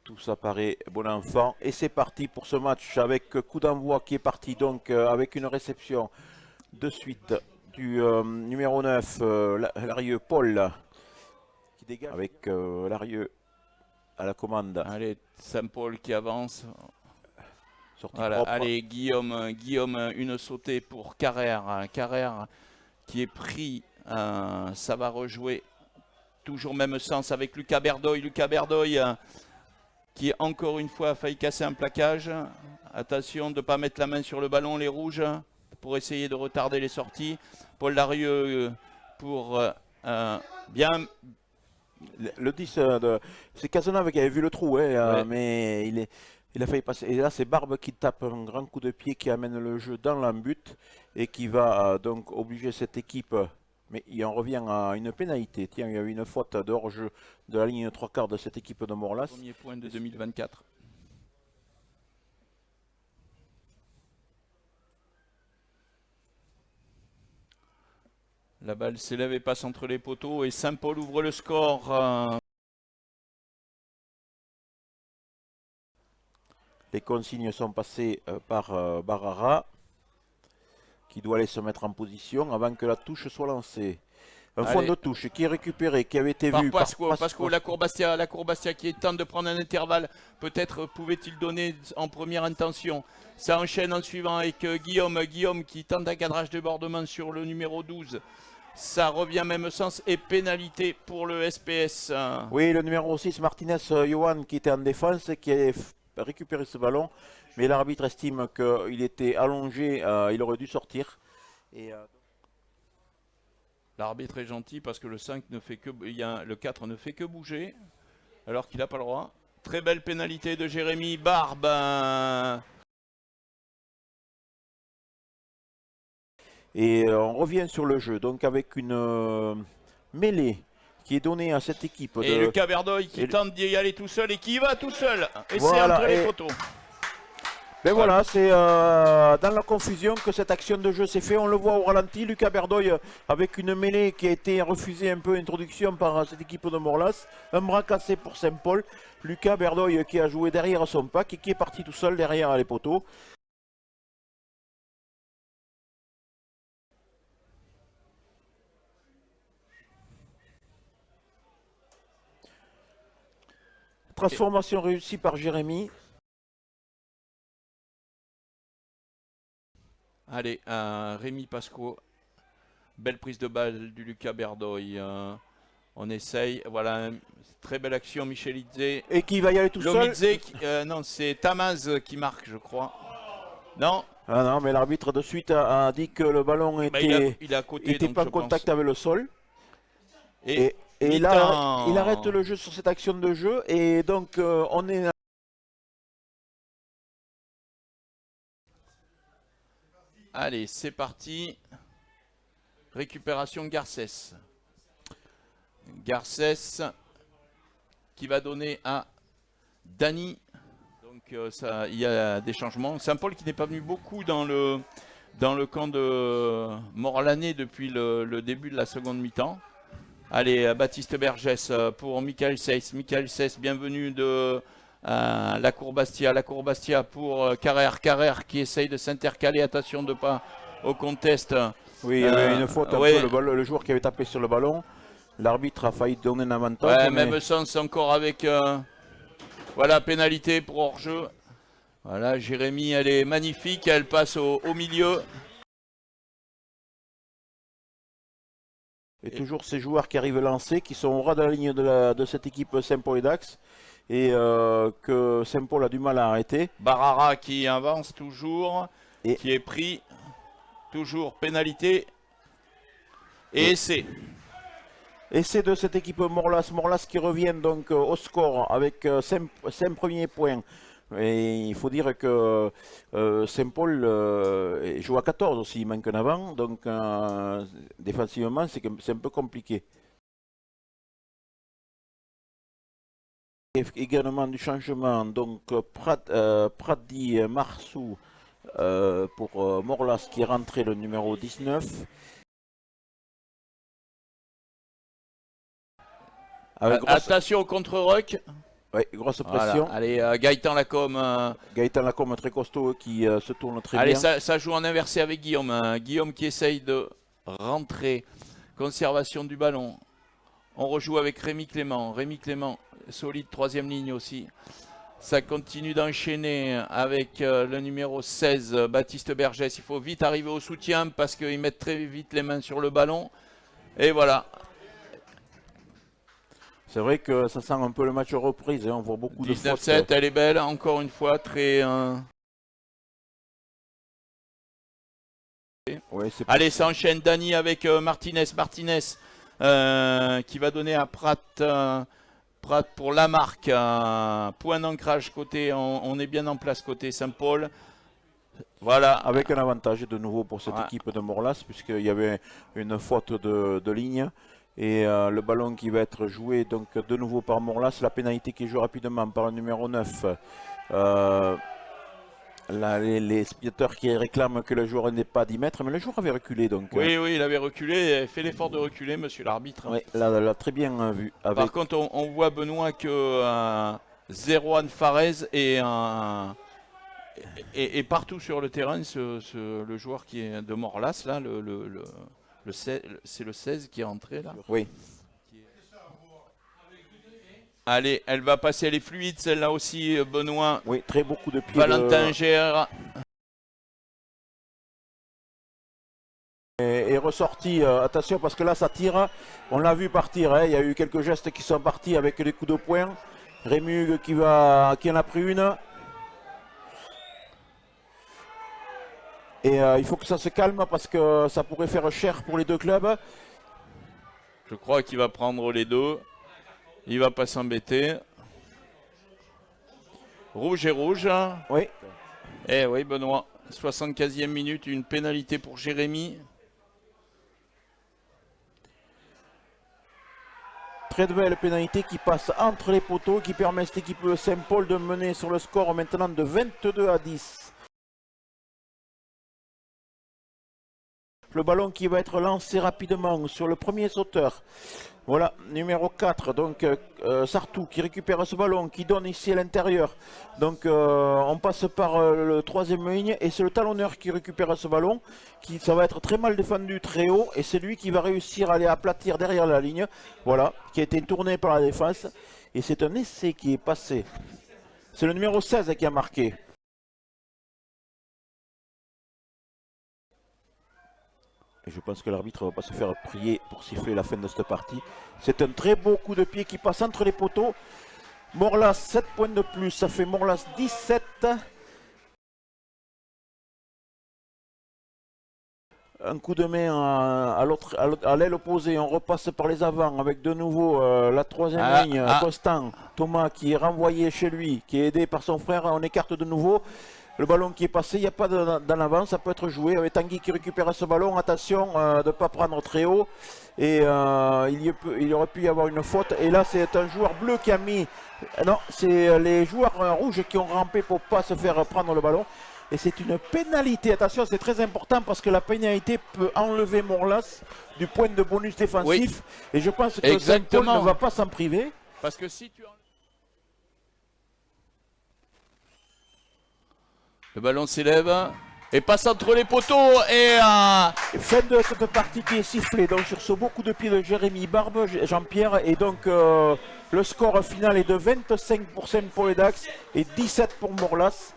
Tout ça paraît bon enfant. Et c'est parti pour ce match avec coup d'envoi qui est parti donc avec une réception de suite du numéro 9, Larieux Paul, qui dégage avec Larieux à la commande. Allez, Saint-Paul qui avance. Sortie Voilà, propre. allez, Guillaume, une sautée pour Carrère. Carrère qui est pris, ça va rejouer. Toujours même sens avec Lucas Berdoy. Lucas Berdoy qui encore une fois a failli casser un plaquage. Attention de ne pas mettre la main sur le ballon, les rouges, pour essayer de retarder les sorties. Paul Larieux pour bien. Le 10, c'est Cazenave qui avait vu le trou, hein, Ouais. mais il a failli passer. Et là, c'est Barbe qui tape un grand coup de pied qui amène le jeu dans l'embut et qui va donc obliger cette équipe. Mais il en revient à une pénalité. Tiens, il y a eu une faute de hors-jeu de la ligne 3/4 de cette équipe de Morlas. Premier point de 2024. La balle s'élève et passe entre les poteaux et Saint-Paul ouvre le score. Les consignes sont passées par Barara, qui doit aller se mettre en position avant que la touche soit lancée. Un fond de touche qui est récupéré, qui avait été vu par par Pasco, la Courbastia qui tente de prendre un intervalle. Peut-être pouvait-il donner en première intention. Ça enchaîne en suivant avec Guillaume qui tente un cadrage de débordement sur le numéro 12. Ça revient même sens et pénalité pour le SPS. Oui, le numéro 6, Martinez Johan, qui était en défense, qui a récupéré ce ballon. Mais l'arbitre estime qu'il était allongé, il aurait dû sortir. L'arbitre est gentil parce que le 5 ne fait que, le 4 ne fait que bouger, alors qu'il n'a pas le droit. Très belle pénalité de Jérémy Barbe. Et on revient sur le jeu, donc avec une mêlée qui est donnée à cette équipe. Et Lucas Berdoy qui tente d'y aller tout seul et qui y va tout seul. Et voilà, c'est entre les poteaux. Ben voilà, c'est dans la confusion que cette action de jeu s'est faite. On le voit au ralenti, Lucas Berdoy avec une mêlée qui a été refusée un peu introduction par cette équipe de Morlas. Un bras cassé pour Saint-Paul. Lucas Berdoy qui a joué derrière son pack et qui est parti tout seul derrière les poteaux. Transformation réussie par Jérémy. Allez, Rémi Pasco. Belle prise de balle du Lucas Berdoy. On essaye. Voilà, très belle action, Michelidze. Et qui va y aller tout seul. Non, c'est Tamaz qui marque, je crois. Non. Ah non, mais l'arbitre de suite a dit que le ballon était, il est à côté, était pas en contact avec le sol. Et là, il arrête le jeu sur cette action de jeu. Et donc, on est... Allez, c'est parti. Récupération Garcès. Garcès qui va donner à Dany. Donc ça, il y a des changements. Saint-Paul qui n'est pas venu beaucoup dans le camp de Morlanais depuis le début de la seconde mi-temps. Allez, Baptiste Bergès pour Michael Seyss. Michael Seyss, bienvenue de la Courbastia. La Courbastia pour Carrère qui essaye de s'intercaler. Attention de pas au contest. Oui, il y avait une faute, le joueur qui avait tapé sur le ballon. L'arbitre a failli donner un avantage. Ouais, même sens encore avec... voilà, pénalité pour hors-jeu. Voilà, Jérémy, elle est magnifique. Elle passe au milieu. Et toujours ces joueurs qui arrivent lancés, qui sont au ras de la ligne de cette équipe Saint-Paul et Dax. Et que Saint-Paul a du mal à arrêter. Barara qui avance toujours, qui est pris. Toujours pénalité. Et essai. Essai de cette équipe Morlas. Morlas qui revient donc au score avec 5 premiers points. Et il faut dire que Saint-Paul joue à 14 aussi, il manque un avant. Donc défensivement, c'est un peu compliqué. Et également du changement. Donc Pradi Marsou pour Morlas qui est rentré le numéro 19. Attention au contre-rock. Oui, grosse Voilà. pression. Allez, Gaëtan Lacombe. Gaëtan Lacombe très costaud qui se tourne très Allez, bien. ça joue en inversé avec Guillaume. Guillaume qui essaye de rentrer. Conservation du ballon. On rejoue avec Rémi Clément. Rémi Clément, solide, troisième ligne aussi. Ça continue d'enchaîner avec le numéro 16, Baptiste Bergès. Il faut vite arriver au soutien parce qu'ils mettent très vite les mains sur le ballon. Et voilà. C'est vrai que ça sent un peu le match reprise. On voit beaucoup de fautes. 19-7, elle est belle. Encore une fois, très... Ouais, c'est Allez, ça enchaîne Dany avec Martinez. Martinez qui va donner à Prat. Prat pour la marque. Point d'ancrage côté. On est bien en place côté Saint-Paul. Voilà. avec un avantage de nouveau pour cette équipe de Morlas, puisqu'il y avait une faute de ligne. Et le ballon qui va être joué donc de nouveau par Morlas. La pénalité qui est jouée rapidement par le numéro 9. Là, les spectateurs qui réclament que le joueur n'est pas à 10 mètres, mais le joueur avait reculé. Donc, Oui, oui, il avait reculé. Il fait l'effort de reculer, monsieur l'arbitre. oui, là, très bien vu. Avec... Par contre, on voit Benoît que Zerouane Farez est partout sur le terrain. Le joueur qui est de Morlas, là, c'est le 16 qui est entré là. Oui. Allez, elle va passer, elle est fluide celle-là aussi, Benoît. Oui, très beaucoup de pieds. Valentin Gère. Est ressorti, attention parce que là ça tire, on l'a vu partir, hein. Il y a eu quelques gestes qui sont partis avec des coups de poing. Rémugue qui en a pris une. Et il faut que ça se calme parce que ça pourrait faire cher pour les deux clubs. Je crois qu'il va prendre les deux. Il va pas s'embêter. Rouge et rouge. Oui. Eh oui, Benoît. 75e minute, une pénalité pour Jérémy. Très belle pénalité qui passe entre les poteaux, qui permet à cette équipe de Saint-Paul de mener sur le score maintenant de 22-10. Le ballon qui va être lancé rapidement sur le premier sauteur. Voilà, numéro 4, donc Sartou qui récupère ce ballon, qui donne ici à l'intérieur. Donc on passe par le troisième ligne et c'est le talonneur qui récupère ce ballon. Ça va être très mal défendu, très haut, et c'est lui qui va réussir à aller aplatir derrière la ligne. Voilà, qui a été tourné par la défense. Et c'est un essai qui est passé. C'est le numéro 16 qui a marqué. Et je pense que l'arbitre ne va pas se faire prier pour siffler la fin de cette partie. C'est un très beau coup de pied qui passe entre les poteaux. Morlas, 7 points de plus. Ça fait Morlas 17. Un coup de main à l'aile opposée. On repasse par les avants avec de nouveau la troisième ligne. Constant, Thomas qui est renvoyé chez lui, qui est aidé par son frère. On écarte de nouveau. Le ballon qui est passé, il n'y a pas d'en avant, ça peut être joué. Avec Tanguy qui récupère ce ballon, attention de ne pas prendre très haut. Et il aurait pu y avoir une faute. Et là, c'est un joueur bleu qui a mis... Non, c'est les joueurs rouges qui ont rampé pour ne pas se faire prendre le ballon. Et c'est une pénalité. Attention, c'est très important parce que la pénalité peut enlever Morlas du point de bonus défensif. Oui. Et je pense que Saint-Paul ne va pas s'en priver. Parce que si tu... Le ballon s'élève et passe entre les poteaux et... Fin de cette partie qui est sifflée donc sur ce beau coup de pied de Jérémy Barbe, Jean-Pierre. Et donc le score final est de 25 pour Saint-Paul et Dax et 17 pour Morlas.